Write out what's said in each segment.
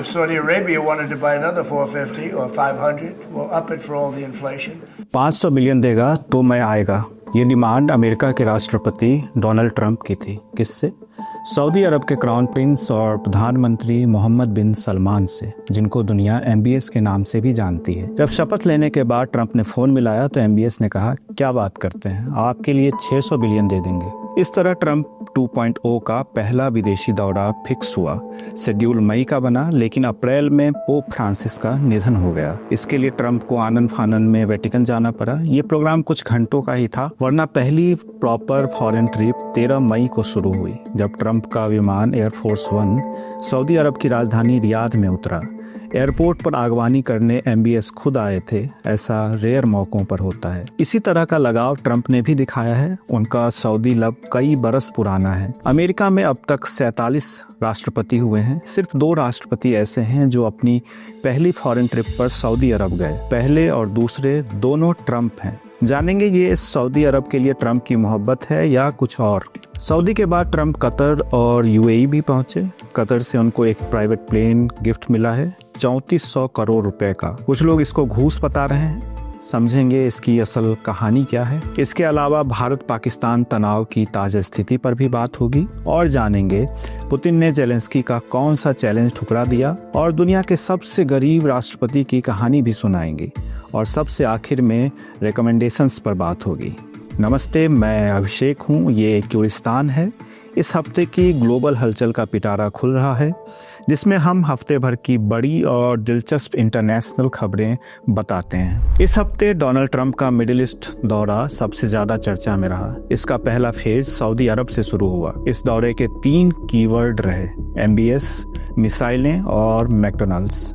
if Saudi Arabia wanted to buy another 450 or 500, we'll up it for all the inflation. 500 billion देगा तो मैं आएगा। ये demand America के राष्ट्रपति डोनाल्ड ट्रंप की थी। किससे? सऊदी अरब के क्राउन प्रिंस और प्रधानमंत्री मोहम्मद बिन सलमान से, जिनको दुनिया MBS के नाम से भी जानती है। जब शपथ लेने के बाद ट्रंप ने फ़ोन मिलाया तो MBS ने कहा, क्या बात करते हैं, आपके लिए 600 बिलियन दे देंगे। इस तरह ट्रंप 2.0 का पहला विदेशी दौरा फिक्स हुआ। शेड्यूल मई का बना, लेकिन अप्रैल में पोप फ्रांसिस का निधन हो गया। इसके लिए ट्रंप को आनन फानन में वेटिकन जाना पड़ा। ये प्रोग्राम कुछ घंटों का ही था, वरना पहली प्रॉपर फॉरेन ट्रिप 13 मई को शुरू हुई, जब ट्रंप का विमान एयरफोर्स 1 सऊदी अरब की राजधानी रियाद में उतरा। एयरपोर्ट पर आगवानी करने MBS खुद आए थे। ऐसा रेयर मौकों पर होता है। इसी तरह का लगाव ट्रंप ने भी दिखाया है। उनका सऊदी लब कई बरस पुराना है। अमेरिका में अब तक 47 राष्ट्रपति हुए हैं। सिर्फ 2 राष्ट्रपति ऐसे हैं जो अपनी पहली फॉरेन ट्रिप पर सऊदी अरब गए। पहले और दूसरे दोनों ट्रंप हैं। जानेंगे ये सऊदी अरब के लिए ट्रंप की मोहब्बत है या कुछ और। सऊदी के बाद ट्रंप कतर और UAE भी पहुंचे। कतर से उनको एक प्राइवेट प्लेन गिफ्ट मिला है 3400 करोड़ रुपए का। कुछ लोग इसको घूस बता रहे हैं। समझेंगे इसकी असल कहानी क्या है। इसके अलावा भारत पाकिस्तान तनाव की ताज़ा स्थिति पर भी बात होगी और जानेंगे पुतिन ने जेलेंस्की का कौन सा चैलेंज ठुकरा दिया, और दुनिया के सबसे गरीब राष्ट्रपति की कहानी भी सुनाएंगे, और सबसे आखिर में रिकमेंडेशंस पर बात होगी। नमस्ते, मैं अभिषेक हूँ। ये क्यूरिस्तान है। इस हफ्ते की ग्लोबल हलचल का पिटारा खुल रहा है, जिसमें हम हफ्ते भर की बड़ी और दिलचस्प इंटरनेशनल खबरें बताते हैं। इस हफ्ते डोनाल्ड ट्रंप का मिडिल ईस्ट दौरा सबसे ज़्यादा चर्चा में रहा। इसका पहला फेज सऊदी अरब से शुरू हुआ। इस दौरे के 3 कीवर्ड रहे: MBS, मिसाइलें और मैकडॉनल्ड्स।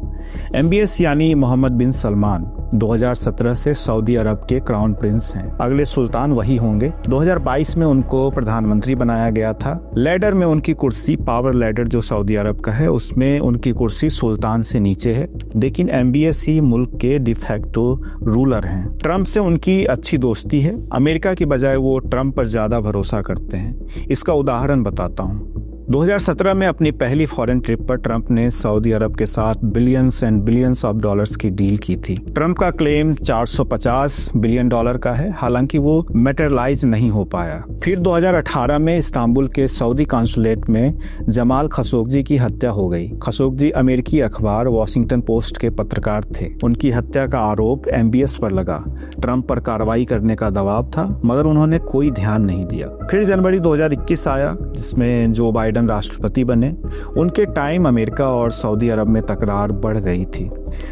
MBS यानी मोहम्मद बिन सलमान 2017 से सऊदी अरब के क्राउन प्रिंस हैं। अगले सुल्तान वही होंगे। 2022 में उनको प्रधानमंत्री बनाया गया था। लैडर में उनकी कुर्सी, पावर लैडर जो सऊदी अरब का है, उसमें उनकी कुर्सी सुल्तान से नीचे है। लेकिन MBS ही मुल्क के डिफैक्टो रूलर हैं। ट्रंप से उनकी अच्छी दोस्ती है। अमेरिका की बजाय वो ट्रंप पर ज्यादा भरोसा करते हैं। इसका उदाहरण बताता हूँ। 2017 में अपनी पहली फॉरेन ट्रिप पर ट्रंप ने सऊदी अरब के साथ billions and billions of dollars की डील की थी। ट्रंप का क्लेम 450 बिलियन डॉलर का है, हालांकि वो मैटेरियलाइज नहीं हो पाया। फिर 2018 में इस्तांबुल के सऊदी कॉन्सुलेट में जमाल खशोगी की हत्या हो गई। खशोगी अमेरिकी अखबार वॉशिंगटन पोस्ट के पत्रकार थे। उनकी हत्या का आरोप MBS पर लगा। ट्रंप पर कार्रवाई करने का दबाव था, मगर उन्होंने कोई ध्यान नहीं दिया। फिर जनवरी 2021 आया, जिसमें जो बाइडेन राष्ट्रपति बने। उनके टाइम अमेरिका और सऊदी अरब में तकरार बढ़ गई थी।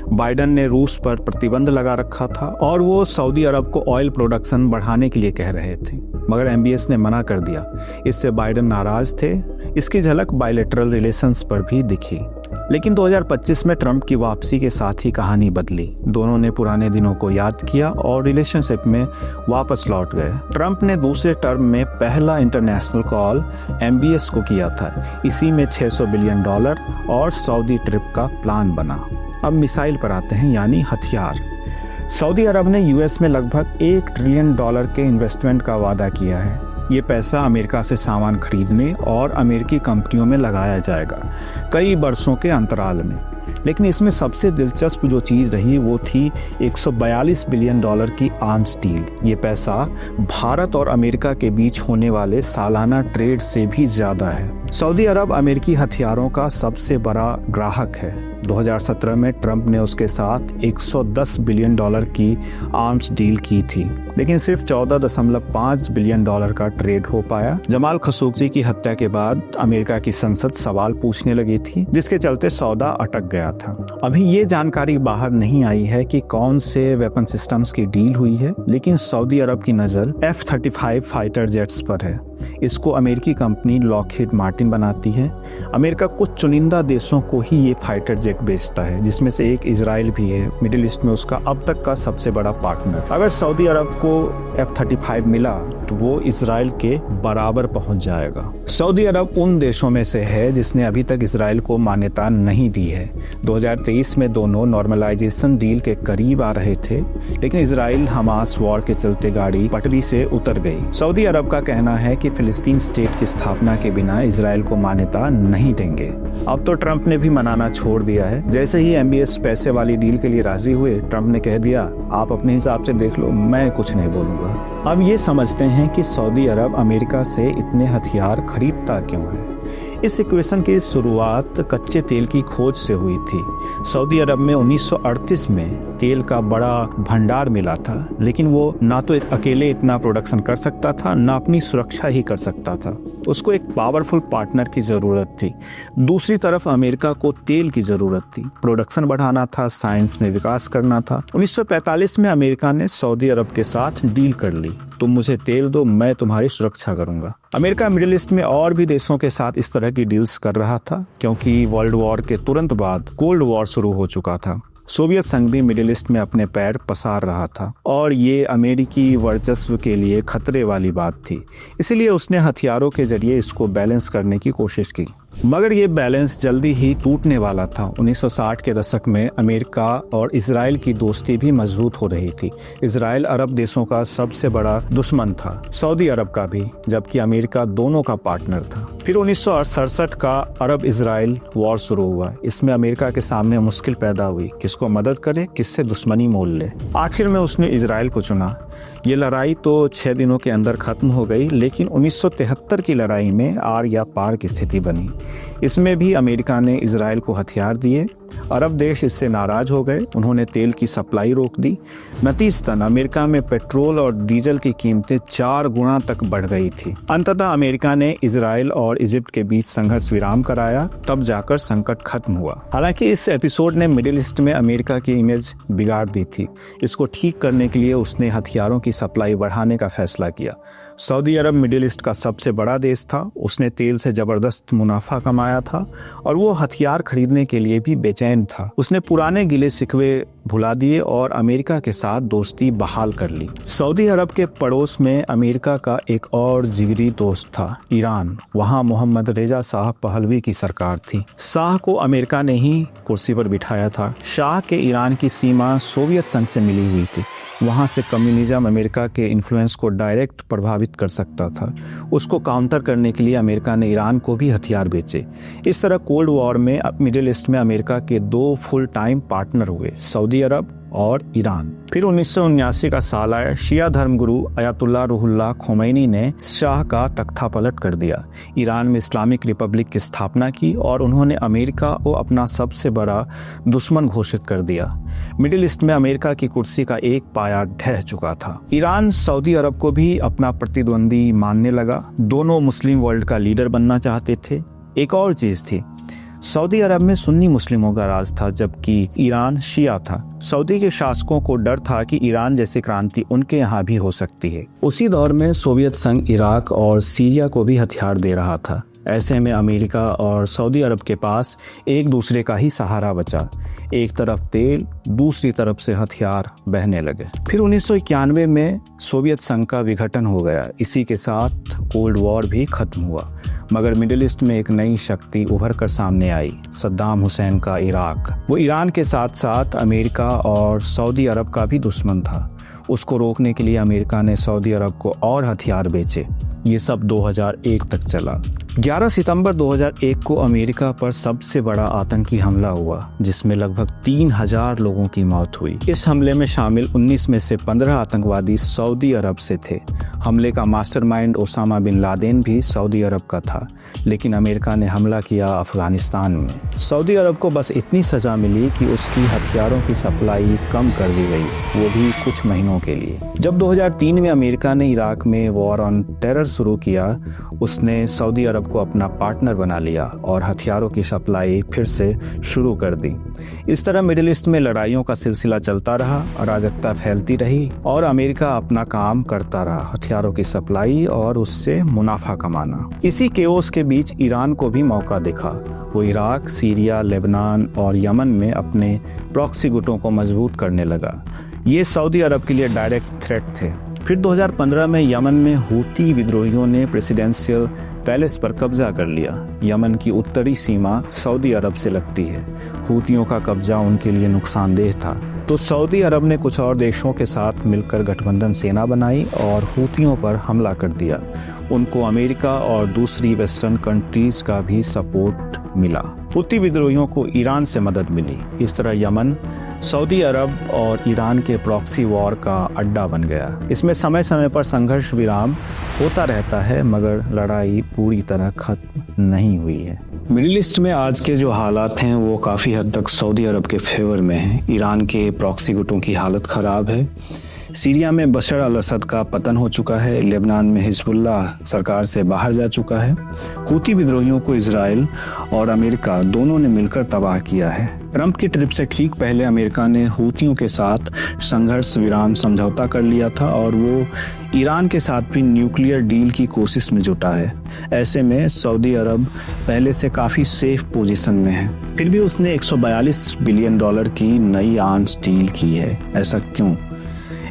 बाइडेन ने रूस पर प्रतिबंध लगा रखा था और वो सऊदी अरब को ऑयल प्रोडक्शन बढ़ाने के लिए कह रहे थे, मगर MBS ने मना कर दिया। इससे बाइडेन नाराज थे। इसकी झलक बायलैटरल रिलेशंस पर भी दिखी। लेकिन 2025 में ट्रंप की वापसी के साथ ही कहानी बदली। दोनों ने पुराने दिनों को याद किया और रिलेशनशिप में वापस लौट गए। ट्रंप ने दूसरे टर्म में पहला इंटरनेशनल कॉल MBS को किया था। इसी में 600 बिलियन डॉलर और सऊदी ट्रिप का प्लान बना। अब मिसाइल पर आते हैं, यानी हथियार। सऊदी अरब ने US में लगभग $1 ट्रिलियन के इन्वेस्टमेंट का वादा किया है। ये पैसा अमेरिका से सामान खरीदने और अमेरिकी कंपनियों में लगाया जाएगा, कई बरसों के अंतराल में। लेकिन इसमें सबसे दिलचस्प जो चीज़ रही वो थी 142 बिलियन डॉलर की आर्म्स डील। ये पैसा भारत और अमेरिका के बीच होने वाले सालाना ट्रेड से भी ज़्यादा है। सऊदी अरब अमेरिकी हथियारों का सबसे बड़ा ग्राहक है। 2017 में ट्रंप ने उसके साथ 110 बिलियन डॉलर की आर्म्स डील की थी, लेकिन सिर्फ 14.5 बिलियन डॉलर का ट्रेड हो पाया। जमाल खशोगी की हत्या के बाद अमेरिका की संसद सवाल पूछने लगी थी, जिसके चलते सौदा अटक गया था। अभी ये जानकारी बाहर नहीं आई है कि कौन से वेपन सिस्टम्स की डील हुई है, लेकिन सऊदी अरब की नज़र F-35 फाइटर जेट्स पर है। इसको अमेरिकी कंपनी लॉकहीड मार्टिन बनाती है। अमेरिका कुछ चुनिंदा देशों को ही ये फाइटर जेट बेचता है, जिसमें से एक इजराइल भी है, मिडिल ईस्ट में उसका अब तक का सबसे बड़ा पार्टनर। अगर सऊदी अरब को F-35 मिला तो वो इजराइल के बराबर पहुंच जाएगा। सऊदी अरब उन देशों में से है जिसने अभी तक इजराइल को मान्यता नहीं दी है। 2023 में दोनों नॉर्मलाइजेशन डील के करीब आ रहे थे, लेकिन इजराइल हमास वॉर के चलते गाड़ी पटरी से उतर गई। सऊदी अरब का कहना है कि फिलिस्तीन स्टेट की स्थापना के बिना इजराइल को मान्यता नहीं देंगे। अब तो ट्रंप ने भी मनाना छोड़ दिया है। जैसे ही MBS पैसे वाली डील के लिए राजी हुए, ट्रंप ने कह दिया आप अपने हिसाब से देख लो, मैं कुछ नहीं बोलूंगा। अब ये समझते हैं कि सऊदी अरब अमेरिका से इतने हथियार खरीदता क्यों है। इस इक्वेशन की शुरुआत कच्चे तेल की खोज से हुई थी। सऊदी अरब में 1938 में तेल का बड़ा भंडार मिला था, लेकिन वो ना तो अकेले इतना प्रोडक्शन कर सकता था, ना अपनी सुरक्षा ही कर सकता था। उसको एक पावरफुल पार्टनर की ज़रूरत थी। दूसरी तरफ अमेरिका को तेल की ज़रूरत थी, प्रोडक्शन बढ़ाना था, साइंस में विकास करना था। 1945 में अमेरिका ने सऊदी अरब के साथ डील कर ली, तुम मुझे तेल दो, मैं तुम्हारी सुरक्षा करूंगा। अमेरिका मिडिल ईस्ट में और भी देशों के साथ इस तरह की डील्स कर रहा था, क्योंकि वर्ल्ड वॉर के तुरंत बाद कोल्ड वॉर शुरू हो चुका था। सोवियत संघ भी मिडिल ईस्ट में अपने पैर पसार रहा था और ये अमेरिकी वर्चस्व के लिए खतरे वाली बात थी। इसलिए उसने हथियारों के जरिए इसको बैलेंस करने की कोशिश की, मगर ये बैलेंस जल्दी ही टूटने वाला था। 1960 के दशक में अमेरिका और इजराइल की दोस्ती भी मजबूत हो रही थी। इजराइल अरब देशों का सबसे बड़ा दुश्मन था, सऊदी अरब का भी, जबकि अमेरिका दोनों का पार्टनर था। फिर 1967 का अरब इजराइल वॉर शुरू हुआ। इसमें अमेरिका के सामने मुश्किल पैदा हुई, किसको मदद करे, किससे दुश्मनी मोल ले। आखिर में उसने इजराइल को चुना। ये लड़ाई तो 6 दिनों के अंदर खत्म हो गई, लेकिन 1973 की लड़ाई में आर या पार की स्थिति बनी। इसमें भी अमेरिका ने इजराइल को हथियार दिए। अरब देश इससे नाराज हो गए, उन्होंने तेल की सप्लाई रोक दी। नतीजतन अमेरिका में पेट्रोल और डीजल की कीमतें 4 गुना तक बढ़ गई थी। अंततः अमेरिका ने इजराइल और इजिप्ट के बीच संघर्ष विराम कराया, तब जाकर संकट खत्म हुआ। हालांकि इस एपिसोड ने मिडिल ईस्ट में अमेरिका की इमेज बिगाड़ दी थी। इसको ठीक करने के लिए उसने हथियारों की सप्लाई बढ़ाने का फैसला किया। सऊदी अरब मिडिल ईस्ट का सबसे बड़ा देश था, उसने तेल से जबरदस्त मुनाफा कमाया था और वो हथियार खरीदने के लिए भी बेचैन था। उसने पुराने गिले शिकवे भुला दिए और अमेरिका के साथ दोस्ती बहाल कर ली। सऊदी अरब के पड़ोस में अमेरिका का एक और जिगरी दोस्त था, ईरान। वहाँ मोहम्मद रेजा शाह पहलवी की सरकार थी। शाह को अमेरिका ने ही कुर्सी पर बिठाया था। शाह के ईरान की सीमा सोवियत संघ से मिली हुई थी। वहाँ से कम्युनिज्म अमेरिका के इन्फ्लुएंस को डायरेक्ट प्रभावित कर सकता था। उसको काउंटर करने के लिए अमेरिका ने ईरान को भी हथियार बेचे। इस तरह कोल्ड वॉर में मिडिल ईस्ट में अमेरिका के 2 फुल टाइम पार्टनर हुए, सऊदी अरब और ईरान। फिर 1979 का साल आया। शिया धर्मगुरु अयातुल्लाह रूहुल्लाह खोमैनी ने शाह का तख्ता पलट कर दिया। ईरान में इस्लामिक रिपब्लिक की स्थापना की और उन्होंने अमेरिका को अपना सबसे बड़ा दुश्मन घोषित कर दिया। मिडिल ईस्ट में अमेरिका की कुर्सी का एक पाया ढह चुका था। ईरान सऊदी अरब को भी अपना प्रतिद्वंदी मानने लगा। दोनों मुस्लिम वर्ल्ड का लीडर बनना चाहते थे। एक और चीज थी, सऊदी अरब में सुन्नी मुस्लिमों का राज था, जबकि ईरान शिया था। सऊदी के शासकों को डर था कि ईरान जैसी क्रांति उनके यहाँ भी हो सकती है। उसी दौर में सोवियत संघ इराक और सीरिया को भी हथियार दे रहा था। ऐसे में अमेरिका और सऊदी अरब के पास एक दूसरे का ही सहारा बचा। एक तरफ तेल, दूसरी तरफ से हथियार बहने लगे। फिर 1991 में सोवियत संघ का विघटन हो गया। इसी के साथ कोल्ड वॉर भी खत्म हुआ। मगर मिडिल ईस्ट में एक नई शक्ति उभर कर सामने आई, सद्दाम हुसैन का इराक। वो ईरान के साथ साथ अमेरिका और सऊदी अरब का भी दुश्मन था। उसको रोकने के लिए अमेरिका ने सऊदी अरब को और हथियार बेचे। ये सब 2001 तक चला। 11 सितंबर 2001 को अमेरिका पर सबसे बड़ा आतंकी हमला हुआ, जिसमें लगभग 3000 लोगों की मौत हुई। इस हमले में शामिल 19 में से 15 आतंकवादी सऊदी अरब से थे। हमले का मास्टरमाइंड ओसामा बिन लादेन भी सऊदी अरब का था, लेकिन अमेरिका ने हमला किया अफगानिस्तान में। सऊदी अरब को बस इतनी सजा मिली कि उसकी हथियारों की सप्लाई कम कर दी गई, वो भी कुछ महीनों के लिए। जब 2003 में अमेरिका ने इराक में वॉर ऑन टेरर शुरू किया, उसने सऊदी अरब को अपना पार्टनर बना लिया और हथियारों की सप्लाई फिर से शुरू कर दी। इस तरह मिडिल ईस्ट में लड़ाइयों का सिलसिला चलता रहा, अराजकता फैलती रही और अमेरिका अपना काम करता रहा, हथियारों की सप्लाई और उससे मुनाफा कमाना। इसी केओस के बीच ईरान को भी मौका दिखा। वो इराक, सीरिया, लेबनान और यमन में अपने प्रॉक्सी गुटों को मजबूत करने लगा। ये सऊदी अरब के लिए डायरेक्ट थ्रेट थे। फिर 2015 में यमन में हूती विद्रोहियों ने प्रेसिडेंशियल पैलेस पर कब्जा कर लिया। यमन की उत्तरी सीमा सऊदी अरब से लगती है। हूतियों का कब्जा उनके लिए नुकसानदेह था, तो सऊदी अरब ने कुछ और देशों के साथ मिलकर गठबंधन सेना बनाई और हूतियों पर हमला कर दिया। उनको अमेरिका और दूसरी वेस्टर्न कंट्रीज का भी सपोर्ट मिला। हूती विद्रोहियों को ईरान से मदद मिली। इस तरह यमन सऊदी अरब और ईरान के प्रॉक्सी वॉर का अड्डा बन गया। इसमें समय समय पर संघर्ष विराम होता रहता है, मगर लड़ाई पूरी तरह खत्म नहीं हुई है। मिडिल ईस्ट में आज के जो हालात हैं वो काफ़ी हद तक सऊदी अरब के फेवर में हैं। ईरान के प्रॉक्सी गुटों की हालत ख़राब है। सीरिया में बशर अल असद का पतन हो चुका है। लेबनान में हिजबुल्लाह सरकार से बाहर जा चुका है। हूती विद्रोहियों को इजराइल और अमेरिका दोनों ने मिलकर तबाह किया है। ट्रंप की ट्रिप से ठीक पहले अमेरिका ने हूतियों के साथ संघर्ष विराम समझौता कर लिया था और वो ईरान के साथ भी न्यूक्लियर डील की कोशिश में जुटा है। ऐसे में सऊदी अरब पहले से काफ़ी सेफ पोजीशन में है, फिर भी उसने 142 बिलियन डॉलर की नई आर्म्स डील की है। ऐसा क्यों?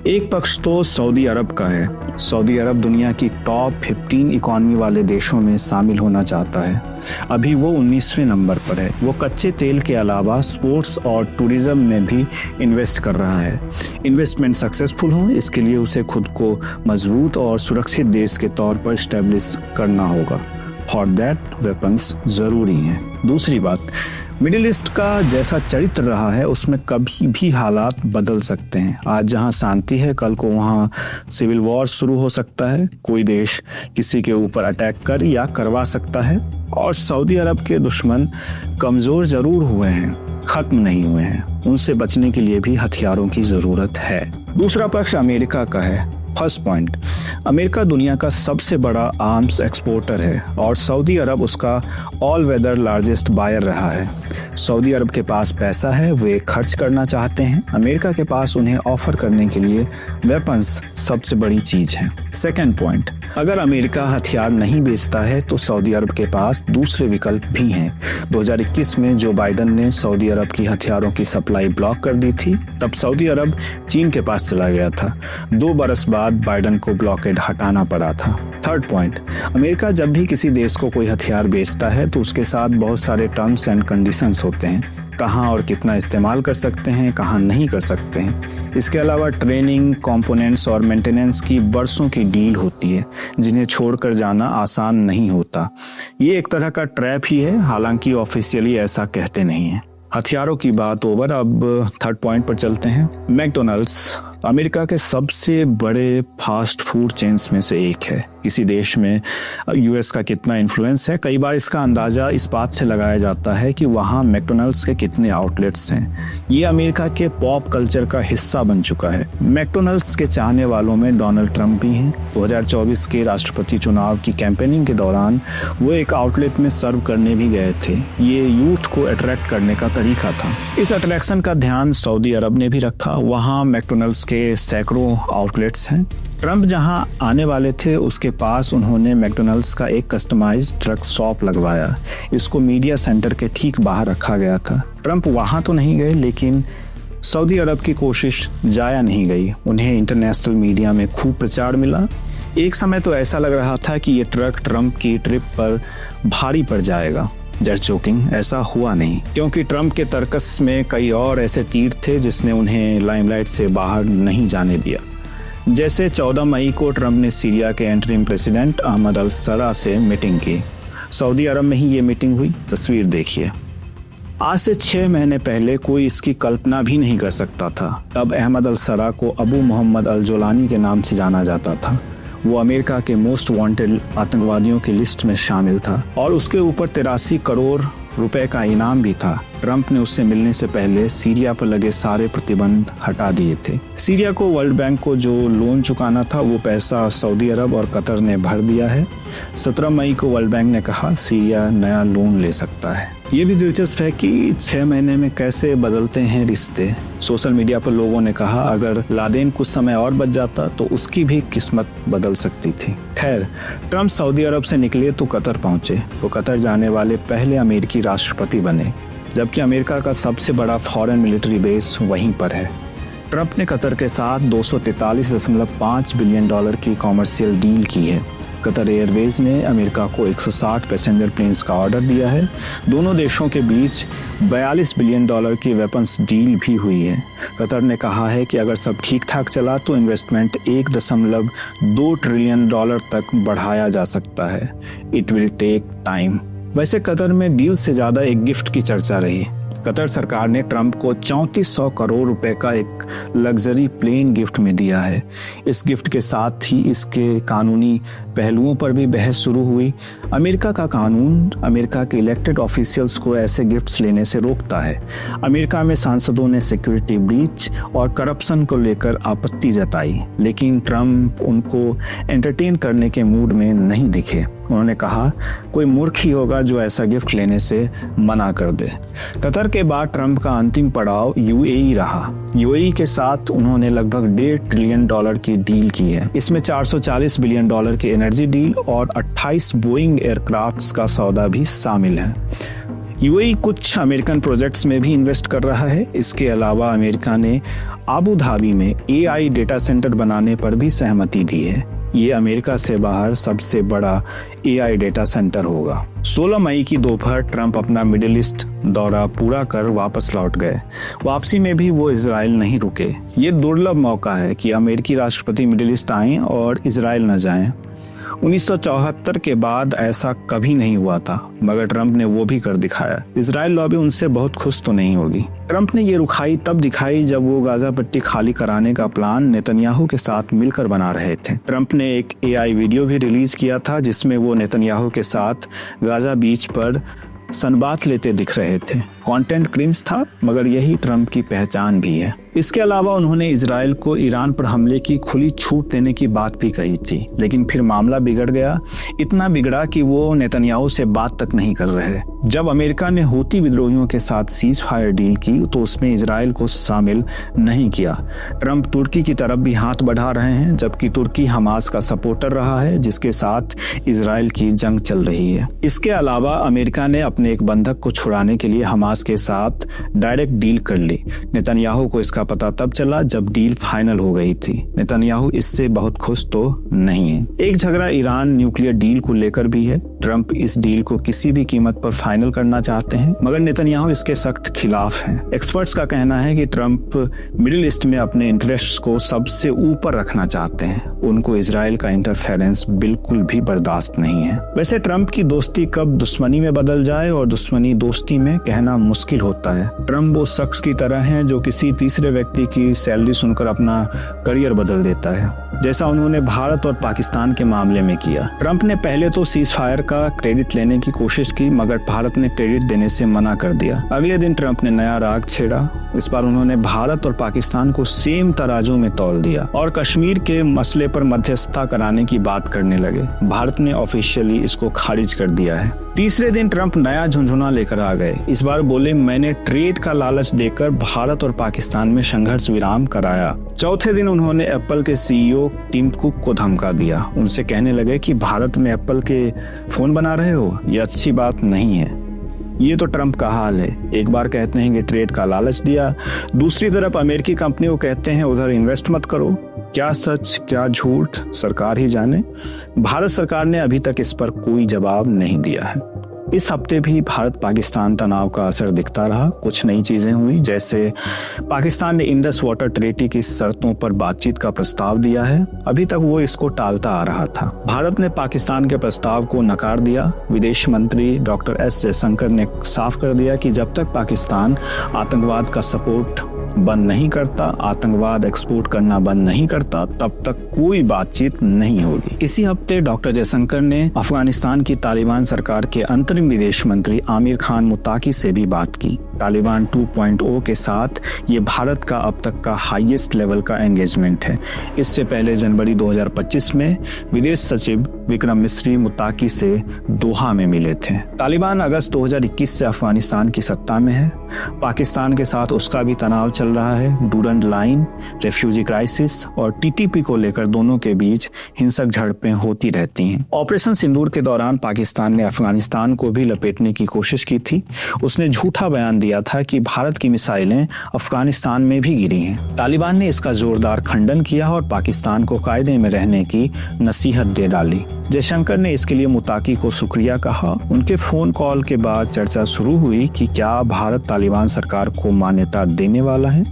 एक पक्ष तो सऊदी अरब का है। सऊदी अरब दुनिया की टॉप 15 इकॉनमी वाले देशों में शामिल होना चाहता है। अभी वो 19वें नंबर पर है। वो कच्चे तेल के अलावा स्पोर्ट्स और टूरिज्म में भी इन्वेस्ट कर रहा है। इन्वेस्टमेंट सक्सेसफुल हो, इसके लिए उसे खुद को मजबूत और सुरक्षित देश के तौर पर स्टैब्लिश करना होगा। फॉर दैट वेपन्स ज़रूरी हैं। दूसरी बात, मिडिल ईस्ट का जैसा चरित्र रहा है उसमें कभी भी हालात बदल सकते हैं। आज जहां शांति है, कल को वहां सिविल वॉर शुरू हो सकता है। कोई देश किसी के ऊपर अटैक कर या करवा सकता है। और सऊदी अरब के दुश्मन कमज़ोर ज़रूर हुए हैं, ख़त्म नहीं हुए हैं। उनसे बचने के लिए भी हथियारों की ज़रूरत है। दूसरा पक्ष अमेरिका का है। फर्स्ट पॉइंट, अमेरिका दुनिया का सबसे बड़ा आर्म्स एक्सपोर्टर है और सऊदी अरब उसका ऑल वेदर लार्जेस्ट बायर रहा है। सऊदी अरब के पास पैसा है, वे खर्च करना चाहते हैं। अमेरिका के पास उन्हें ऑफर करने के लिए वेपन्स सबसे बड़ी चीज़ है। सेकेंड पॉइंट, अगर अमेरिका हथियार नहीं बेचता है तो सऊदी अरब के पास दूसरे विकल्प भी हैं। 2021 में जो बाइडन ने सऊदी अरब की हथियारों की सप्लाई ब्लॉक कर दी थी, तब सऊदी अरब चीन के पास चला गया था। 2 बरस बाद बाइडन को ब्लॉकेड हटाना पड़ा था। थर्ड पॉइंट, अमेरिका जब भी किसी देश को कोई हथियार बेचता है तो उसके साथ बहुत सारे टर्म्स एंड कंडीशंस होते हैं। कहाँ और कितना इस्तेमाल कर सकते हैं, कहाँ नहीं कर सकते हैं। इसके अलावा ट्रेनिंग, कंपोनेंट्स और मेंटेनेंस की बरसों की डील होती है, जिन्हें छोड़कर जाना आसान नहीं होता। ये एक तरह का ट्रैप ही है, हालांकि ऑफिशियली ऐसा कहते नहीं हैं। हथियारों की बात ओवर, अब थर्ड पॉइंट पर चलते हैं। मैकडोनल्ड्स अमेरिका के सबसे बड़े फास्ट फूड चेन्स में से एक है। किसी देश में यूएस का कितना इन्फ्लुएंस है, कई बार इसका अंदाज़ा इस बात से लगाया जाता है कि वहाँ मैकडोनल्ड्स के कितने आउटलेट्स हैं। ये अमेरिका के पॉप कल्चर का हिस्सा बन चुका है। मैकडोनल्ड्स के चाहने वालों में डोनाल्ड ट्रंप भी हैं। 2024 के राष्ट्रपति चुनाव की कैंपेनिंग के दौरान वो एक आउटलेट में सर्व करने भी गए थे। ये यूथ को अट्रैक्ट करने का तरीका था। इस अट्रैक्शन का ध्यान सऊदी अरब ने भी रखा। वहाँ मैकडोनल्ड्स के सैकड़ों आउटलेट्स हैं। ट्रंप जहां आने वाले थे उसके पास उन्होंने मैकडोनल्ड्स का एक कस्टमाइज्ड ट्रक शॉप लगवाया। इसको मीडिया सेंटर के ठीक बाहर रखा गया था। ट्रंप वहां तो नहीं गए, लेकिन सऊदी अरब की कोशिश जाया नहीं गई। उन्हें इंटरनेशनल मीडिया में खूब प्रचार मिला। एक समय तो ऐसा लग रहा था कि ये ट्रक ट्रंप की ट्रिप पर भारी पड़ जाएगा। जस्ट जोकिंग, ऐसा हुआ नहीं, क्योंकि ट्रंप के तर्कस में कई और ऐसे तीर थे जिसने उन्हें लाइमलाइट से बाहर नहीं जाने दिया। जैसे 14 मई को ट्रंप ने सीरिया के इंटरिम प्रेसिडेंट अहमद अल सरा से मीटिंग की। सऊदी अरब में ही ये मीटिंग हुई। तस्वीर देखिए। आज से 6 महीने पहले कोई इसकी कल्पना भी नहीं कर सकता था। तब अहमद अल सरा को अबू मोहम्मद अल जोलानी के नाम से जाना जाता था। वो अमेरिका के मोस्ट वांटेड आतंकवादियों की लिस्ट में शामिल था और उसके ऊपर 83 करोड़ रुपए का इनाम भी था। ट्रंप ने उससे मिलने से पहले सीरिया पर लगे सारे प्रतिबंध हटा दिए थे। सीरिया को वर्ल्ड बैंक को जो लोन चुकाना था वो पैसा सऊदी अरब और कतर ने भर दिया है। 17 मई को वर्ल्ड बैंक ने कहा सीरिया नया लोन ले सकता है। ये भी दिलचस्प है कि 6 महीने में कैसे बदलते हैं रिश्ते। सोशल मीडिया पर लोगों ने कहा अगर लादेन कुछ समय और बच जाता तो उसकी भी किस्मत बदल सकती थी। खैर, ट्रंप सऊदी अरब से निकले तो कतर पहुंचे। वो कतर जाने वाले पहले अमेरिकी राष्ट्रपति बने, जबकि अमेरिका का सबसे बड़ा फॉरेन मिलिट्री बेस वहीं पर है। ट्रंप ने कतर के साथ $243.5 बिलियन की कॉमर्शियल डील की है। कतर एयरवेज ने अमेरिका को 160 पैसेंजर प्लेन्स का ऑर्डर दिया है। दोनों देशों के बीच $42 बिलियन की वेपन्स डील भी हुई है। कतर ने कहा है कि अगर सब ठीक ठाक चला तो इन्वेस्टमेंट $1.2 ट्रिलियन तक बढ़ाया जा सकता है। It will take time. वैसे कतर में डील से ज़्यादा एक गिफ्ट की चर्चा रही। कतर सरकार ने ट्रंप को 3400 करोड़ रुपए का एक लग्जरी प्लेन गिफ्ट में दिया है। इस गिफ्ट के साथ ही इसके कानूनी पहलुओं पर भी बहस शुरू हुई। अमेरिका का कानून अमेरिका के इलेक्टेड ऑफिशियल्स को ऐसे गिफ्ट्स लेने से रोकता है। अमेरिका में सांसदों ने सिक्योरिटी ब्रीच और करप्शन को लेकर आपत्ति जताई, लेकिन ट्रंप उनको एंटरटेन करने के मूड में नहीं दिखे। उन्होंने कहा कोई मूर्ख ही होगा जो ऐसा गिफ्ट लेने से मना कर दे। कतर के बाद ट्रंप का अंतिम पड़ाव यूएई रहा। यूएई के साथ उन्होंने लगभग $1.5 ट्रिलियन की डील की है। इसमें $440 बिलियन की एनर्जी डील और 28 बोइंग एयरक्राफ्ट्स का सौदा भी शामिल है। यूएई कुछ अमेरिकन प्रोजेक्ट्स में भी इन्वेस्ट कर रहा है। इसके अलावा अमेरिका ने आबू धाबी में एआई डेटा सेंटर बनाने पर भी सहमति दी है। ये अमेरिका से बाहर सबसे बड़ा एआई डेटा सेंटर होगा। 16 मई की दोपहर ट्रंप अपना मिडिल ईस्ट दौरा पूरा कर वापस लौट गए। वापसी में भी वो इजराइल नहीं रुके। ये दुर्लभ मौका है कि अमेरिकी राष्ट्रपति मिडिल ईस्ट आएं और इजराइल न जाएं। 1974 के बाद ऐसा कभी नहीं हुआ था, मगर ट्रंप ने वो भी कर दिखाया। इजराइल लॉबी उनसे बहुत खुश तो नहीं होगी। ट्रंप ने ये रुखाई तब दिखाई जब वो गाजा पट्टी खाली कराने का प्लान नेतन्याहू के साथ मिलकर बना रहे थे। ट्रंप ने एक एआई वीडियो भी रिलीज किया था जिसमें वो नेतन्याहू के साथ गाजा बीच पर सनबाथ लेते दिख रहे थे। कंटेंट क्रिंज था, मगर यही ट्रंप की पहचान भी है। इसके अलावा उन्होंने इजराइल को ईरान पर हमले की खुली छूट देने की बात भी कही थी, लेकिन फिर मामला बिगड़ गया। इतना बिगड़ा कि वो नेतन्याहू से बात तक नहीं कर रहे। जब अमेरिका ने हूती विद्रोहियों के साथ सीज फायर डील की तो उसमें इजराइल को शामिल नहीं किया। ट्रंप तुर्की की तरफ भी हाथ बढ़ा रहे हैं, जबकि तुर्की हमास का सपोर्टर रहा है जिसके साथ इजराइल की जंग चल रही है। इसके अलावा अमेरिका ने अपने एक बंधक को छुड़ाने के लिए हमास के साथ डायरेक्ट डील कर ली। नेतन्याहू को इसका पता तब चला जब डील फाइनल हो गई थी। नेतन्याहू इससे बहुत खुश तो नहीं है। एक झगड़ा ईरान न्यूक्लियर डील को लेकर भी है। ट्रंप इस डील को किसी भी कीमत पर फाइनल करना चाहते हैं, मगर नेतन्याहू इसके सख्त खिलाफ हैं। एक्सपर्ट्स का कहना है कि ट्रंप मिडिल ईस्ट में अपने इंटरेस्ट्स को सबसे ऊपर रखना चाहते हैं। उनको इजराइल का इंटरफेरेंस बिल्कुल भी बर्दाश्त नहीं है। वैसे ट्रंप की दोस्ती कब दुश्मनी में बदल जाए और दुश्मनी दोस्ती में कहना मुश्किल होता है। ट्रंप वो शख्स की तरह हैं जो किसी तीसरे व्यक्ति की सैलरी सुनकर अपना करियर बदल देता है, जैसा उन्होंने भारत और पाकिस्तान के मामले में किया। ट्रंप ने पहले तो सीज फायर का क्रेडिट लेने की कोशिश की, मगर भारत ने क्रेडिट देने से मना कर दिया। अगले दिन ट्रंप ने नया राग छेड़ा। इस बार उन्होंने भारत और पाकिस्तान को सेम तराजू में तौल दिया और कश्मीर के मसले पर मध्यस्थता कराने की बात करने लगे। भारत ने ऑफिशियली इसको खारिज कर दिया है। तीसरे दिन ट्रंप नया झुंझुना लेकर आ गए। इस बार बोले मैंने ट्रेड का लालच देकर भारत और पाकिस्तान में संघर्ष विराम कराया। चौथे दिन उन्होंने एप्पल के सीईओ टिम कुक को धमका दिया। उनसे कहने लगे कि भारत में एप्पल के फोन बना रहे हो, ये अच्छी बात नहीं है। ये तो ट्रंप का हाल है। एक बार कहते हैं कि ट्रेड का लालच दिया, दूसरी तरफ अमेरिकी कंपनी को कहते हैं उधर इन्वेस्ट मत करो। क्या सच क्या झूठ सरकार ही जाने। भारत सरकार ने अभी तक इस पर कोई जवाब नहीं दिया है। इस हफ्ते भी भारत पाकिस्तान तनाव का असर दिखता रहा। कुछ नई चीजें हुई, जैसे पाकिस्तान ने इंडस वाटर ट्रीटी की शर्तों पर बातचीत का प्रस्ताव दिया है। अभी तक वो इसको टालता आ रहा था। भारत ने पाकिस्तान के प्रस्ताव को नकार दिया। विदेश मंत्री डॉक्टर एस जयशंकर ने साफ कर दिया कि जब तक पाकिस्तान आतंकवाद का सपोर्ट बंद नहीं करता, आतंकवाद एक्सपोर्ट करना बंद नहीं करता, तब तक कोई बातचीत नहीं होगी। इसी हफ्ते डॉक्टर जयशंकर ने अफगानिस्तान की तालिबान सरकार के अंतरिम विदेश मंत्री आमिर खान मुत्ताकी से भी बात की। तालिबान 2.0 के साथ ये भारत का अब तक का हाईएस्ट लेवल का एंगेजमेंट है। इससे पहले जनवरी 2025 में विदेश सचिव विक्रम मिस्री मुत्ताकी से दोहा में मिले थे। तालिबान अगस्त 2021 से अफगानिस्तान की सत्ता में है। पाकिस्तान के साथ उसका भी तनाव चल रहा है। डूरंड लाइन, रेफ्यूजी क्राइसिस और टीटीपी को लेकर दोनों के बीच हिंसक झड़पें होती रहती हैं। ऑपरेशन सिंदूर के दौरान पाकिस्तान ने अफगानिस्तान को भी लपेटने की कोशिश की थी। उसने झूठा बयान दिया किया था कि भारत की मिसाइलें अफगानिस्तान में भी गिरी हैं। तालिबान ने इसका जोरदार खंडन किया और पाकिस्तान को कायदे में रहने की नसीहत दे डाली। जयशंकर ने इसके लिए मुताकी को शुक्रिया कहा। उनके फोन कॉल के बाद चर्चा शुरू हुई कि क्या भारत तालिबान सरकार को मान्यता देने वाला है।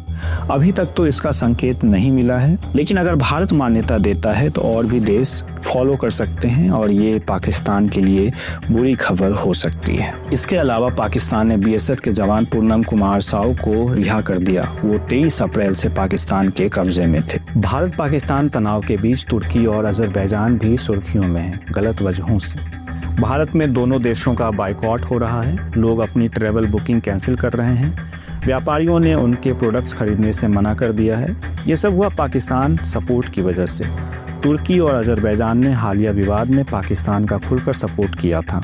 अभी तक तो इसका संकेत नहीं मिला है, लेकिन अगर भारत मान्यता देता है तो और भी देश फॉलो कर सकते हैं और ये पाकिस्तान के लिए बुरी खबर हो सकती है। इसके अलावा पाकिस्तान ने बीएसएफ के जवान पूनम कुमार साव को रिहा कर दिया। वो 23 अप्रैल से पाकिस्तान के कब्जे में थे। भारत पाकिस्तान तनाव के बीच तुर्की और अजरबैजान भी सुर्खियों में है, गलत वजहों से। भारत में दोनों देशों का बायकॉट हो रहा है। लोग अपनी ट्रैवल बुकिंग कैंसिल कर रहे हैं। व्यापारियों ने उनके प्रोडक्ट्स खरीदने से मना कर दिया है। ये सब हुआ पाकिस्तान सपोर्ट की वजह से। तुर्की और अजरबैजान ने हालिया विवाद में पाकिस्तान का खुलकर सपोर्ट किया था।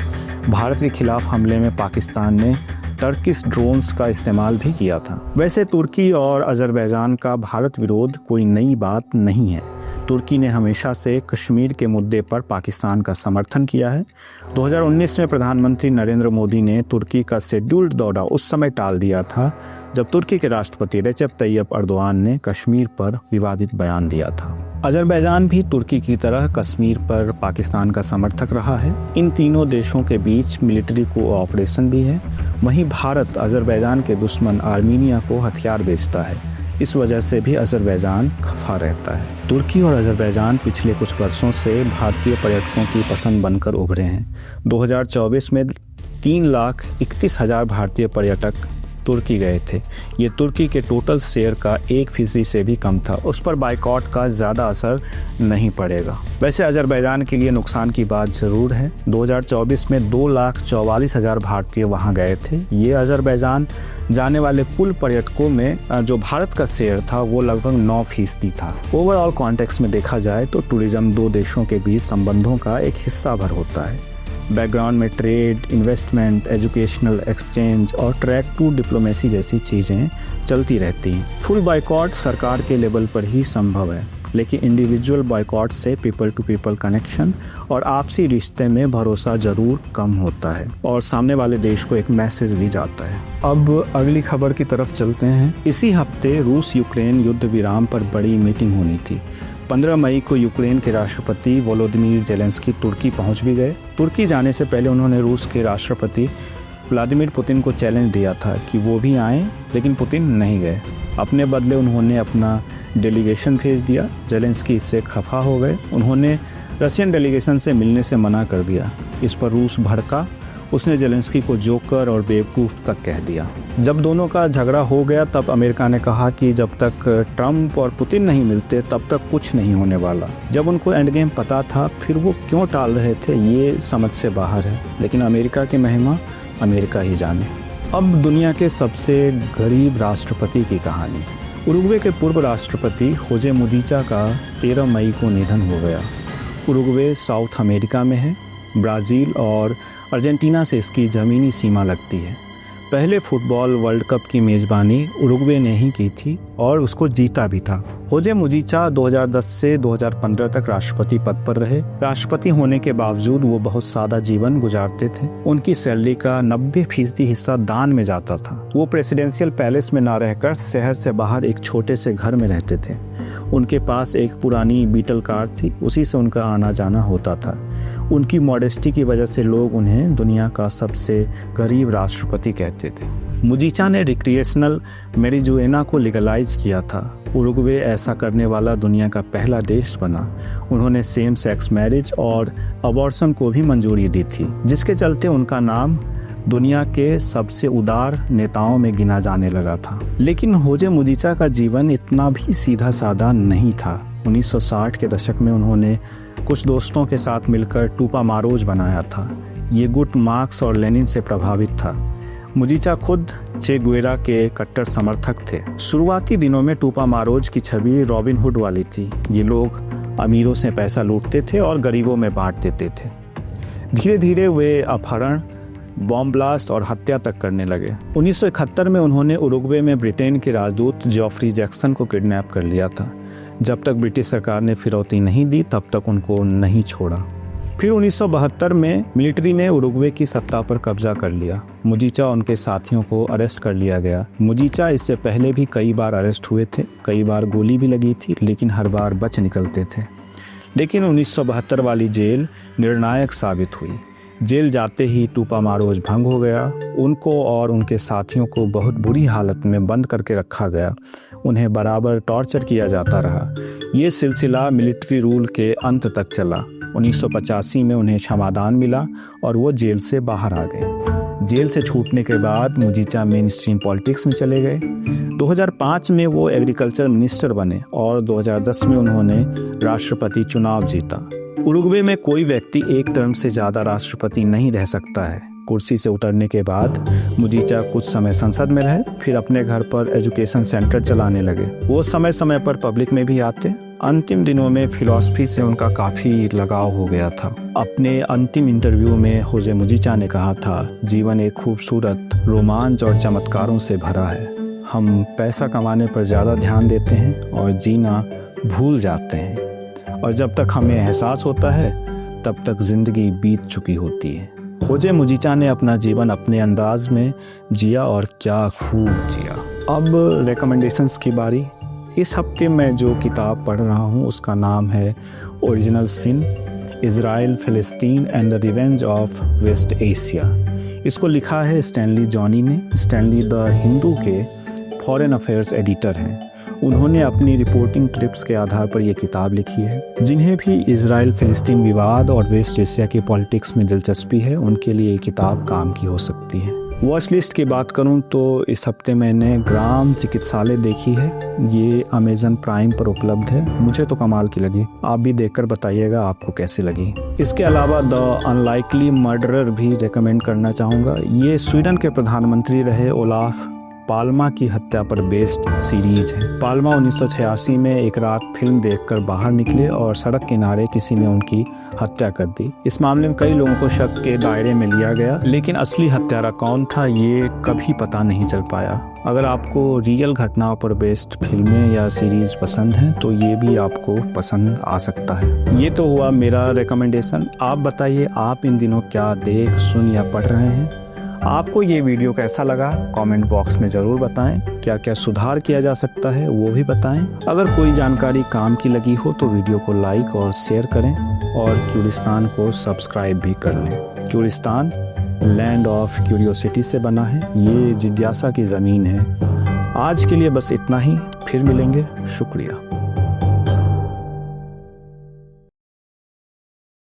भारत के खिलाफ हमले में पाकिस्तान ने टर्किश ड्रोन्स का इस्तेमाल भी किया था। वैसे तुर्की और अजरबैजान का भारत विरोध कोई नई बात नहीं है। तुर्की ने हमेशा से कश्मीर के मुद्दे पर पाकिस्तान का समर्थन किया है। 2019 में प्रधानमंत्री नरेंद्र मोदी ने तुर्की का शेड्यूल्ड दौरा उस समय टाल दिया था जब तुर्की के राष्ट्रपति रेजेप तैयप अर्दोआन ने कश्मीर पर विवादित बयान दिया था। अजरबैजान भी तुर्की की तरह कश्मीर पर पाकिस्तान का समर्थक रहा है। इन तीनों देशों के बीच मिलिट्री कोऑपरेशन भी है। वहीं भारत अजरबैजान के दुश्मन आर्मीनिया को हथियार बेचता है। इस वजह से भी अजरबैजान खफा रहता है। तुर्की और अजरबैजान पिछले कुछ वर्षों से भारतीय पर्यटकों की पसंद बनकर उभरे हैं। 2024 में 3,31,000 भारतीय पर्यटक तुर्की गए थे। ये तुर्की के टोटल शेयर का 1% से भी कम था। उस पर बायकॉट का ज़्यादा असर नहीं पड़ेगा। वैसे अजरबैजान के लिए नुकसान की बात ज़रूर है। 2024 में 2,44,000 भारतीय वहाँ गए थे। ये अजरबैजान जाने वाले कुल पर्यटकों में जो भारत का शेयर था वो लगभग 9% था। ओवरऑल कॉन्टेक्स्ट में देखा जाए तो टूरिज्म दो देशों के बीच संबंधों का एक हिस्सा भर होता है। बैकग्राउंड में ट्रेड, इन्वेस्टमेंट, एजुकेशनल एक्सचेंज और ट्रैक टू डिप्लोमेसी जैसी चीज़ें चलती रहती हैं। फुल बायकॉट सरकार के लेवल पर ही संभव है, लेकिन इंडिविजुअल बायकॉट से पीपल टू पीपल कनेक्शन और आपसी रिश्ते में भरोसा ज़रूर कम होता है और सामने वाले देश को एक मैसेज भी जाता है। अब अगली खबर की तरफ चलते हैं। इसी हफ्ते रूस यूक्रेन युद्ध विराम पर बड़ी मीटिंग होनी थी। 15 मई को यूक्रेन के राष्ट्रपति वोलोदिमीर जेलेंस्की तुर्की पहुंच भी गए। तुर्की जाने से पहले उन्होंने रूस के राष्ट्रपति व्लादिमीर पुतिन को चैलेंज दिया था कि वो भी आएँ, लेकिन पुतिन नहीं गए। अपने बदले उन्होंने अपना डेलीगेशन भेज दिया। जेलेंस्की इससे खफा हो गए। उन्होंने रशियन डेलीगेशन से मिलने से मना कर दिया। इस पर रूस भड़का। उसने जेलेंस्की को जोकर और बेवकूफ़ तक कह दिया। जब दोनों का झगड़ा हो गया तब अमेरिका ने कहा कि जब तक ट्रंप और पुतिन नहीं मिलते तब तक कुछ नहीं होने वाला। जब उनको एंड गेम पता था फिर वो क्यों टाल रहे थे ये समझ से बाहर है, लेकिन अमेरिका की महिमा अमेरिका ही जाने। अब दुनिया के सबसे गरीब राष्ट्रपति की कहानी। उरुग्वे के पूर्व राष्ट्रपति होजे मुजीचा का 13 मई को निधन हो गया। उरुग्वे साउथ अमेरिका में है। ब्राज़ील और अर्जेंटीना से इसकी ज़मीनी सीमा लगती है। पहले फुटबॉल वर्ल्ड कप की मेज़बानी उरुग्वे ने ही की थी और उसको जीता भी था। होजे मुजीचा 2010 से 2015 तक राष्ट्रपति पद पर रहे। राष्ट्रपति होने के बावजूद वो बहुत सादा जीवन गुजारते थे। उनकी सैलरी का 90% हिस्सा दान में जाता था। वो प्रेसिडेंशियल पैलेस में ना रहकर शहर से बाहर एक छोटे से घर में रहते थे। उनके पास एक पुरानी बीटल कार थी, उसी से उनका आना जाना होता था। उनकी मॉडेस्टी की वजह से लोग उन्हें दुनिया का सबसे गरीब राष्ट्रपति कहते थे। मुजीचा ने रिक्रिएशनल मैरिजुएना को लीगलाइज किया था। उरुग्वे ऐसा करने वाला दुनिया का पहला देश बना। उन्होंने सेम सेक्स मैरिज और अबॉर्शन को भी मंजूरी दी थी, जिसके चलते उनका नाम दुनिया के सबसे उदार नेताओं में गिना जाने लगा था। लेकिन होजे मुजीचा का जीवन इतना भी सीधा साधा नहीं था। 1960 के दशक में उन्होंने कुछ दोस्तों के साथ मिलकर टूपामारोज बनाया था। ये गुट मार्क्स और लेनिन से प्रभावित था। मुजीचा खुद चे गुवेरा के कट्टर समर्थक थे। शुरुआती दिनों में टूपामारोज की छवि रॉबिन हुड वाली थी। ये लोग अमीरों से पैसा लूटते थे और गरीबों में बांट देते थे। धीरे धीरे वे अपहरण, बॉम्ब ब्लास्ट और हत्या तक करने लगे। 1971 में उन्होंने उरुग्वे में ब्रिटेन के राजदूत जॉफ्री जैक्सन को किडनैप कर लिया था। जब तक ब्रिटिश सरकार ने फिरौती नहीं दी तब तक उनको नहीं छोड़ा। फिर 1972 में मिलिट्री ने उरुग्वे की सत्ता पर कब्जा कर लिया। मुजीचा और उनके साथियों को अरेस्ट कर लिया गया। मुजीचा इससे पहले भी कई बार अरेस्ट हुए थे, कई बार गोली भी लगी थी, लेकिन हर बार बच निकलते थे। लेकिन 1972 वाली जेल निर्णायक साबित हुई। जेल जाते ही टूपामारोज भंग हो गया। उनको और उनके साथियों को बहुत बुरी हालत में बंद करके रखा गया। उन्हें बराबर टॉर्चर किया जाता रहा। ये सिलसिला मिलिट्री रूल के अंत तक चला। 1985 में उन्हें क्षमादान मिला और वो जेल से बाहर आ गए। जेल से छूटने के बाद मुजीचा मेन स्ट्रीम पॉलिटिक्स में चले गए। 2005 में वो एग्रीकल्चर मिनिस्टर बने और 2010 में उन्होंने राष्ट्रपति चुनाव जीता। उरुग्वे में कोई व्यक्ति एक टर्म से ज़्यादा राष्ट्रपति नहीं रह सकता है। कुर्सी से उतरने के बाद मुजीचा कुछ समय संसद में रहे, फिर अपने घर पर एजुकेशन सेंटर चलाने लगे। वो समय समय पर पब्लिक में भी आते। अंतिम दिनों में फिलॉसफी से उनका काफ़ी लगाव हो गया था। अपने अंतिम इंटरव्यू में होजे मुजीचा ने कहा था, जीवन एक खूबसूरत रोमांच और चमत्कारों से भरा है। हम पैसा कमाने पर ज़्यादा ध्यान देते हैं और जीना भूल जाते हैं, और जब तक हमें एहसास होता है तब तक ज़िंदगी बीत चुकी होती है। होजे मुजीचा ने अपना जीवन अपने अंदाज में जिया और क्या खूब जिया। अब रिकमेंडेशंस की बारी। इस हफ्ते मैं जो किताब पढ़ रहा हूँ उसका नाम है original sin, Israel, Palestine and the revenge of West Asia. इसको लिखा है स्टैनली जॉनी ने। स्टैनली द हिंदू के फॉरेन अफेयर्स एडिटर हैं। उन्होंने अपनी रिपोर्टिंग ट्रिप्स के आधार पर यह किताब लिखी है। जिन्हें भी इज़राइल फ़िलिस्तीन विवाद और वेस्ट एशिया की पॉलिटिक्स में दिलचस्पी है, उनके लिए ये किताब काम की हो सकती है। वॉच लिस्ट की बात करूं तो इस हफ्ते मैंने ग्राम चिकित्सालय देखी है। ये अमेज़न प्राइम पर उपलब्ध है। मुझे तो कमाल की लगी। आप भी देखकर बताइएगा आपको कैसी लगी। इसके अलावा द अनलाइकली मर्डरर भी रेकमेंड करना चाहूँगा। ये स्वीडन के प्रधानमंत्री रहे ओलाफ पाल्मा की हत्या पर बेस्ड सीरीज है। पाल्मा 1986 में एक रात फिल्म देखकर बाहर निकले और सड़क किनारे किसी ने उनकी हत्या कर दी। इस मामले में कई लोगों को शक के दायरे में लिया गया, लेकिन असली हत्यारा कौन था ये कभी पता नहीं चल पाया। अगर आपको रियल घटनाओं पर बेस्ड फिल्में या सीरीज पसंद हैं तो ये भी आपको पसंद आ सकता है। ये तो हुआ मेरा रिकमेंडेशन। आप बताइए, आप इन दिनों क्या देख, सुन या पढ़ रहे हैं? आपको ये वीडियो कैसा लगा कमेंट बॉक्स में ज़रूर बताएं। क्या क्या सुधार किया जा सकता है वो भी बताएं। अगर कोई जानकारी काम की लगी हो तो वीडियो को लाइक और शेयर करें और क्यूरिस्तान को सब्सक्राइब भी कर लें। क्यूरिस्तान लैंड ऑफ क्यूरियोसिटी से बना है। ये जिज्ञासा की ज़मीन है। आज के लिए बस इतना ही। फिर मिलेंगे। शुक्रिया।